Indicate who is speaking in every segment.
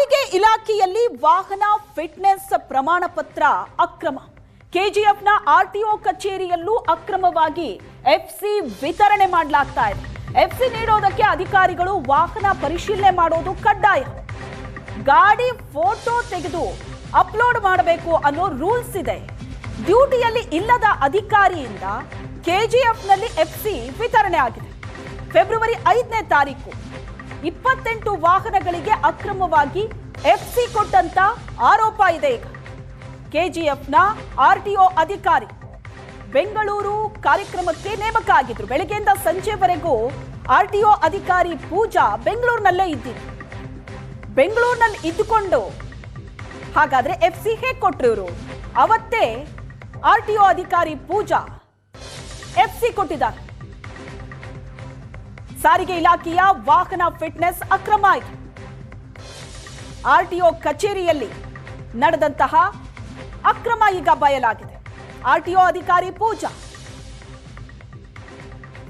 Speaker 1: ಸಾರಿಗೆ ಇಲಾಖೆಯಲ್ಲಿ ವಾಹನ ಫಿಟ್ನೆಸ್ ಪ್ರಮಾಣ ಪತ್ರ ಅಕ್ರಮ. ಕೆಜಿಎಫ್ನ ಆರ್ಟಿಒ ಕಚೇರಿಯಲ್ಲೂ ಅಕ್ರಮವಾಗಿ ಎಫ್ಸಿ ವಿತರಣೆ ಮಾಡಲಾಗ್ತಾ ಇದೆ. ಎಫ್ಸಿ ನೀಡೋದಕ್ಕೆ ಅಧಿಕಾರಿಗಳು ವಾಹನ ಪರಿಶೀಲನೆ ಮಾಡೋದು ಕಡ್ಡಾಯ. ಗಾಡಿ ಫೋಟೋ ತೆಗೆದು ಅಪ್ಲೋಡ್ ಮಾಡಬೇಕು ಅನ್ನೋ ರೂಲ್ಸ್ ಇದೆ. ಡ್ಯೂಟಿಯಲ್ಲಿ ಇಲ್ಲದ ಅಧಿಕಾರಿಯಿಂದ ಕೆಜಿಎಫ್ನಲ್ಲಿ ಎಫ್ಸಿ ವಿತರಣೆ ಆಗಿದೆ. ಫೆಬ್ರವರಿ 5ನೇ ತಾರೀಕು 28 ವಾಹನಗಳಿಗೆ ಅಕ್ರಮವಾಗಿ ಎಫ್ಸಿ ಕೊಟ್ಟಂತ ಆರೋಪ ಇದೆ. ಈಗ ಕೆಜಿಎಫ್ನ ಆರ್ಟಿಒ ಅಧಿಕಾರಿ ಬೆಂಗಳೂರು ಕಾರ್ಯಕ್ರಮಕ್ಕೆ ನೇಮಕ ಆಗಿದ್ರು. ಬೆಳಗ್ಗೆಯಿಂದ ಸಂಜೆವರೆಗೂ ಆರ್ಟಿಒ ಅಧಿಕಾರಿ ಪೂಜಾ ಬೆಂಗಳೂರಿನಲ್ಲೇ ಇದ್ದಿದ್ರು. ಬೆಂಗಳೂರಿನಲ್ಲಿ ಇದ್ದುಕೊಂಡು ಹಾಗಾದ್ರೆ ಎಫ್ಸಿ ಹೇಗೆ ಕೊಟ್ರು ಇವರು? ಅವತ್ತೇ ಆರ್ಟಿಒ ಅಧಿಕಾರಿ ಪೂಜಾ ಎಫ್ಸಿ ಕೊಟ್ಟಿದ್ದಾರೆ. ಸಾರಿಗೆ ಇಲಾಖೆಯ ವಾಹನ ಫಿಟ್ನೆಸ್ ಅಕ್ರಮ ಆಯಿತು. ಆರ್ಟಿಒ ಕಚೇರಿಯಲ್ಲಿ ನಡೆದಂತಹ ಅಕ್ರಮ ಈಗ ಬಯಲಾಗಿದೆ. ಆರ್ಟಿಒ ಅಧಿಕಾರಿ ಪೂಜಾ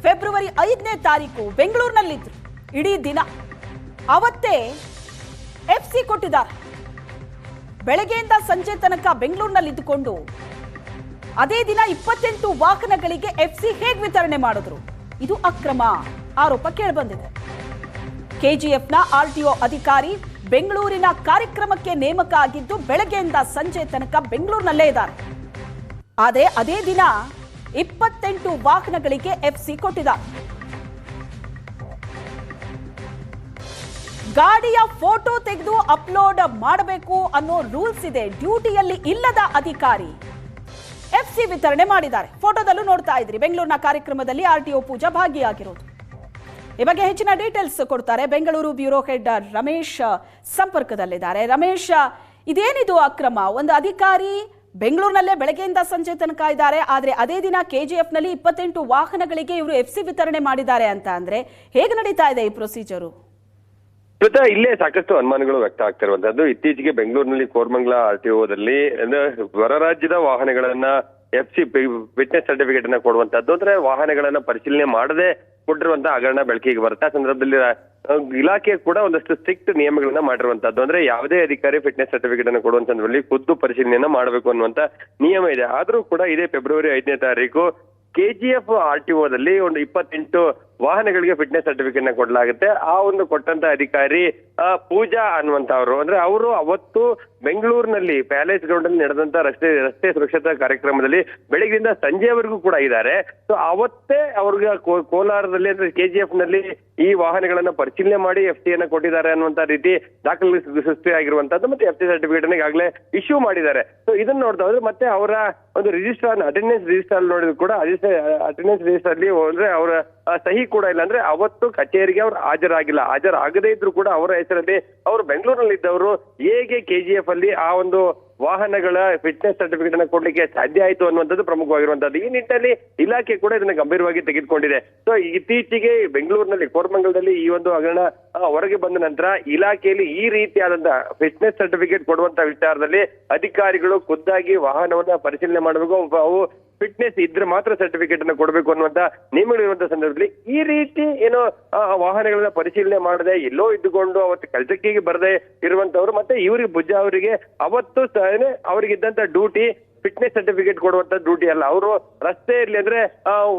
Speaker 1: ಫೆಬ್ರವರಿ 5ನೇ ತಾರೀಕು ಬೆಂಗಳೂರಿನಲ್ಲಿದ್ರು. ಇಡೀ ದಿನ ಅವತ್ತೇ ಎಫ್ಸಿ ಕೊಟ್ಟಿದ್ದಾರೆ. ಬೆಳಗ್ಗೆಯಿಂದ ಸಂಜೆ ತನಕ ಬೆಂಗಳೂರಿನಲ್ಲಿದ್ದುಕೊಂಡು ಅದೇ ದಿನ 28 ವಾಹನಗಳಿಗೆ ಎಫ್ಸಿ ಹೇಗೆ ವಿತರಣೆ ಮಾಡಿದ್ರು? ಇದು ಅಕ್ರಮ ಆರೋಪ ಕೇಳಿಬಂದಿದೆ. ಕೆಜಿಎಫ್ನ ಆರ್ಟಿಒ ಅಧಿಕಾರಿ ಬೆಂಗಳೂರಿನ ಕಾರ್ಯಕ್ರಮಕ್ಕೆ ನೇಮಕ ಆಗಿದ್ದು ಬೆಳಗ್ಗೆಯಿಂದ ಸಂಜೆ ತನಕ ಬೆಂಗಳೂರಿನಲ್ಲೇ ಇದ್ದಾರೆ. ಆದರೆ ಅದೇ ದಿನ 28 ವಾಹನಗಳಿಗೆ ಎಫ್ಸಿ ಕೊಟ್ಟಿದ್ದಾರೆ. ಗಾಡಿಯ ಫೋಟೋ ತೆಗೆದು ಅಪ್ಲೋಡ್ ಮಾಡಬೇಕು ಅನ್ನೋ ರೂಲ್ಸ್ ಇದೆ. ಡ್ಯೂಟಿಯಲ್ಲಿ ಇಲ್ಲದ ಅಧಿಕಾರಿ ಎಫ್ಸಿ ವಿತರಣೆ ಮಾಡಿದ್ದಾರೆ. ಫೋಟೋದಲ್ಲೂ ನೋಡ್ತಾ ಇದ್ರಿ. ಬೆಂಗಳೂರಿನ ಕಾರ್ಯಕ್ರಮದಲ್ಲಿ ಆರ್ಟಿಒ ಪೂಜಾ ಭಾಗಿಯಾಗಿರೋದು. ಈ ಬಗ್ಗೆ ಹೆಚ್ಚಿನ ಡೀಟೇಲ್ಸ್ ಕೊಡ್ತಾರೆ ಬೆಂಗಳೂರು ಬ್ಯೂರೋ ಹೆಡ್ ರಮೇಶ್ ಸಂಪರ್ಕದಲ್ಲಿದ್ದಾರೆ. ರಮೇಶ್, ಇದೇನಿದು ಅಕ್ರಮ? ಒಂದು ಅಧಿಕಾರಿ ಬೆಂಗಳೂರಿನಲ್ಲೇ ಬೆಳಗ್ಗೆಯಿಂದ ಸಂಜೆ ತನಕ ಇದ್ದಾರೆ, ಆದರೆ ಅದೇ ದಿನ ಕೆಜಿಎಫ್ನಲ್ಲಿ 28 ವಾಹನಗಳಿಗೆ ಇವರು ಎಫ್ಸಿ ವಿತರಣೆ ಮಾಡಿದ್ದಾರೆ ಅಂತ ಅಂದ್ರೆ ಹೇಗೆ ನಡೀತಾ ಇದೆ ಈ ಪ್ರೊಸೀಜರು?
Speaker 2: ಇಲ್ಲೇ ಸಾಕಷ್ಟು ಅನುಮಾನಗಳು ವ್ಯಕ್ತ ಆಗ್ತಿರುವಂತದ್ದು. ಇತ್ತೀಚೆಗೆ ಬೆಂಗಳೂರಿನಲ್ಲಿ ಕೋರಮಂಗಲ ಆರ್ಟಿಒದಲ್ಲಿ ಹೊರ ರಾಜ್ಯದ ವಾಹನಗಳನ್ನ ಎಫ್ಸಿ ಫಿಟ್ನೆಸ್ ಸರ್ಟಿಫಿಕೇಟ್ ಅನ್ನ ಕೊಡುವಂತದ್ದು, ಅಂದ್ರೆ ವಾಹನಗಳನ್ನ ಪರಿಶೀಲನೆ ಮಾಡದೆ ಕೊಟ್ಟಿರುವಂತಹ ಹಗರಣ ಬೆಳಕಿಗೆ ಬರುತ್ತೆ. ಆ ಸಂದರ್ಭದಲ್ಲಿ ಇಲಾಖೆ ಕೂಡ ಒಂದಷ್ಟು ಸ್ಟ್ರಿಕ್ಟ್ ನಿಯಮಗಳನ್ನ ಮಾಡಿರುವಂತದ್ದು. ಅಂದ್ರೆ ಯಾವುದೇ ಅಧಿಕಾರಿ ಫಿಟ್ನೆಸ್ ಸರ್ಟಿಫಿಕೇಟ್ ಅನ್ನು ಕೊಡುವಂತ ಸಂದರ್ಭದಲ್ಲಿ ಖುದ್ದು ಪರಿಶೀಲನೆಯನ್ನ ಮಾಡಬೇಕು ಅನ್ನುವಂತ ನಿಯಮ ಇದೆ. ಆದ್ರೂ ಕೂಡ ಇದೇ ಫೆಬ್ರವರಿ 5ನೇ ತಾರೀಕು ಕೆಜಿಎಫ್ ಆರ್ಟಿಒದಲ್ಲಿ ಒಂದು 28 ವಾಹನಗಳಿಗೆ ಫಿಟ್ನೆಸ್ ಸರ್ಟಿಫಿಕೇಟ್ ನ ಕೊಡಲಾಗುತ್ತೆ. ಆ ಒಂದು ಕೊಟ್ಟಂತ ಅಧಿಕಾರಿ ಪೂಜಾ ಅನ್ನುವಂತವ್ರು, ಅಂದ್ರೆ ಅವರು ಅವತ್ತು ಬೆಂಗಳೂರಿನಲ್ಲಿ ಪ್ಯಾಲೇಸ್ ಗ್ರೌಂಡ್ ಅಲ್ಲಿ ನಡೆದಂತ ರಸ್ತೆ ಸುರಕ್ಷತಾ ಕಾರ್ಯಕ್ರಮದಲ್ಲಿ ಬೆಳಗ್ಗೆಯಿಂದ ಸಂಜೆವರೆಗೂ ಕೂಡ ಇದ್ದಾರೆ. ಸೊ ಅವತ್ತೇ ಅವ್ರಿಗೆ ಕೋಲಾರದಲ್ಲಿ ಅಂದ್ರೆ ಕೆಜಿಎಫ್ ನಲ್ಲಿ ಈ ವಾಹನಗಳನ್ನ ಪರಿಶೀಲನೆ ಮಾಡಿ ಎಫ್ಸಿ ಅನ್ನ ಕೊಟ್ಟಿದ್ದಾರೆ ಅನ್ನುವಂತ ರೀತಿ ದಾಖಲೆ ಸೃಷ್ಟಿ ಆಗಿರುವಂತದ್ದು. ಮತ್ತೆ ಎಫ್ಸಿ ಸರ್ಟಿಫಿಕೇಟ್ ಅನ್ನ ಈಗಾಗಲೇ ಇಶ್ಯೂ ಮಾಡಿದ್ದಾರೆ. ಸೊ ಇದನ್ನ ನೋಡ್ತಾ ಹೋದ್ರೆ ಮತ್ತೆ ಅವರ ಒಂದು ರಿಜಿಸ್ಟರ್ ಅಟೆಂಡೆನ್ಸ್ ರಿಜಿಸ್ಟರ್ ನೋಡಿದ್ರು ಕೂಡ ಅಟೆಂಡೆನ್ಸ್ ರಿಜಿಸ್ಟರ್ ಅಲ್ಲಿ ಅಂದ್ರೆ ಅವರ ಸಹಿ ಕೂಡ ಇಲ್ಲ. ಅಂದ್ರೆ ಅವತ್ತು ಕಚೇರಿಗೆ ಅವ್ರು ಹಾಜರಾಗದೇ ಇದ್ರು ಕೂಡ ಅವರ ಹೆಸರಲ್ಲಿ ಅವರು ಬೆಂಗಳೂರಿನಲ್ಲಿ ಇದ್ದವರು ಹೇಗೆ ಕೆಜಿಎಫ್ ಅಲ್ಲಿ ಆ ಒಂದು ವಾಹನಗಳ ಫಿಟ್ನೆಸ್ ಸರ್ಟಿಫಿಕೇಟ್ ಅನ್ನ ಕೊಡ್ಲಿಕ್ಕೆ ಸಾಧ್ಯ ಆಯ್ತು ಅನ್ನುವಂಥದ್ದು ಪ್ರಮುಖವಾಗಿರುವಂತದ್ದು. ಈ ನಿಟ್ಟಿನಲ್ಲಿ ಇಲಾಖೆ ಕೂಡ ಇದನ್ನ ಗಂಭೀರವಾಗಿ ತೆಗೆದುಕೊಂಡಿದೆ. ಸೊ ಇತ್ತೀಚೆಗೆ ಬೆಂಗಳೂರಿನಲ್ಲಿ ಕೋರಮಂಗಲದಲ್ಲಿ ಈ ಒಂದು ಹಗರಣ ಹೊರಗೆ ಬಂದ ನಂತರ ಇಲಾಖೆಯಲ್ಲಿ ಈ ರೀತಿಯಾದಂತಹ ಫಿಟ್ನೆಸ್ ಸರ್ಟಿಫಿಕೇಟ್ ಕೊಡುವಂತ ವಿಚಾರದಲ್ಲಿ ಅಧಿಕಾರಿಗಳು ಖುದ್ದಾಗಿ ವಾಹನವನ್ನ ಪರಿಶೀಲನೆ ಮಾಡಬೇಕು. ಅವು ಫಿಟ್ನೆಸ್ ಇದ್ರೆ ಮಾತ್ರ ಸರ್ಟಿಫಿಕೇಟ್ ಅನ್ನು ಕೊಡಬೇಕು ಅನ್ನುವಂತ ನಿಯಮಗಳಿರುವಂತಹ ಸಂದರ್ಭದಲ್ಲಿ ಈ ರೀತಿ ಏನೋ ವಾಹನಗಳನ್ನ ಪರಿಶೀಲನೆ ಮಾಡದೆ ಎಲ್ಲೋ ಇದ್ದುಕೊಂಡು ಅವತ್ತು ಕೆಲಸಕ್ಕೆ ಬರದೆ ಇರುವಂತವ್ರು, ಮತ್ತೆ ಇವರಿಗೆ ಭುಜಾ ಅವರಿಗೆ ಅವತ್ತು ಅವರಿಗಿದ್ದಂತ ಡ್ಯೂಟಿ ಫಿಟ್ನೆಸ್ ಸರ್ಟಿಫಿಕೇಟ್ ಕೊಡುವಂತ ಡ್ಯೂಟಿ ಅಲ್ಲ. ಅವರು ರಸ್ತೆಯಲ್ಲಿ ಅಂದ್ರೆ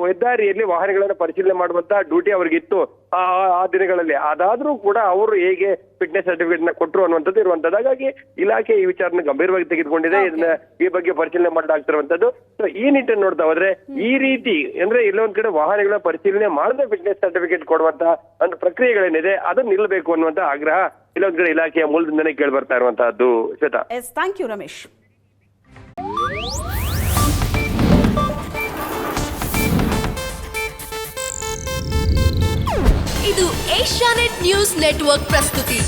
Speaker 2: ಹೆದ್ದಾರಿಯಲ್ಲಿ ವಾಹನಗಳನ್ನ ಪರಿಶೀಲನೆ ಮಾಡುವಂತ ಡ್ಯೂಟಿ ಅವ್ರಿಗಿತ್ತು ಆ ದಿನಗಳಲ್ಲಿ. ಅದಾದ್ರೂ ಕೂಡ ಅವರು ಹೇಗೆ ಫಿಟ್ನೆಸ್ ಸರ್ಟಿಫಿಕೇಟ್ ನ ಕೊಟ್ಟರು ಅನ್ನುವಂಥದ್ದು ಇರುವಂತದ್ದು. ಹಾಗಾಗಿ ಇಲಾಖೆ ಈ ವಿಚಾರನ ಗಂಭೀರವಾಗಿ ತೆಗೆದುಕೊಂಡಿದೆ. ಇದನ್ನ ಈ ಬಗ್ಗೆ ಪರಿಶೀಲನೆ ಮಾಡಲಾಗ್ತಿರುವಂತದ್ದು. ಸೊ ಈ ನಿಟ್ಟಿನ ನೋಡ್ತಾ ಹೋದ್ರೆ ಈ ರೀತಿ ಅಂದ್ರೆ ಎಲ್ಲೊಂದ್ ಕಡೆ ವಾಹನಗಳ ಪರಿಶೀಲನೆ ಮಾಡದೆ ಫಿಟ್ನೆಸ್ ಸರ್ಟಿಫಿಕೇಟ್ ಕೊಡುವಂತ ಒಂದು ಪ್ರಕ್ರಿಯೆಗಳೇನಿದೆ ಅದು ನಿಲ್ಲಬೇಕು ಅನ್ನುವಂತ ಆಗ್ರಹ ಇಲ್ಲೊಂದ್ ಕಡೆ ಇಲಾಖೆಯ ಮೂಲದಿಂದನೇ ಕೇಳಿ ಬರ್ತಾ ಇರುವಂತಹದ್ದು. Shweta,
Speaker 1: thank you Ramesh.
Speaker 3: ಇದು ಏಷ್ಯಾನೆಟ್ ನ್ಯೂಸ್ ನೆಟ್ವರ್ಕ್ ಪ್ರಸ್ತುತಿ.